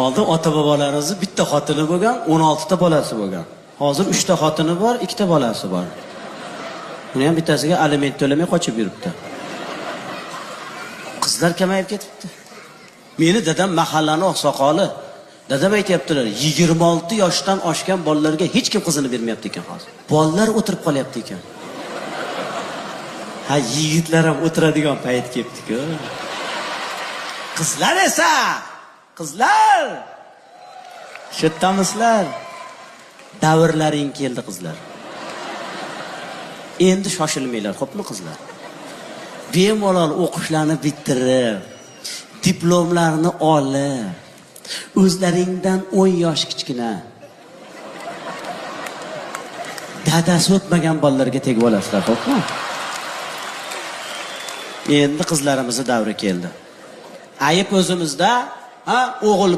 Oldin ota-bobolarimiz bitta xotini bo'lgan, 16 ta bolasi bo'lgan. Hozir 3 ta xotini bor, 2 ta bolasi bor. Buni ham bittasiga aliment to'lamay qochib yuribdi. Qizlar kamayib ketibdi. Meni dadam mahallani oqsoqoli. Dadam aytayaptilar, 26 yoshdan oshgan bolalarga hech kim qizini bermayapti ekan hozir. Bolalar o'tirib qolyapti ekan. Ha, yigitlar ham o'tiradigan payt kelibdi-ku. Qizlar esa, qizlar. Shetdamizlar. Davrlaring keldi qizlar. Endi shoshilmanglar, xo'pmi qizlar? Bemalol o'qishlarni bitirib, diplomlarni olib, o'zlaringdan 10 yosh kichkina dadasi o'tmagan bolalarga tegib olasizlar, xo'pmi? Endi qizlarimizni davri keldi. Ayib o'zimizda, o'g'il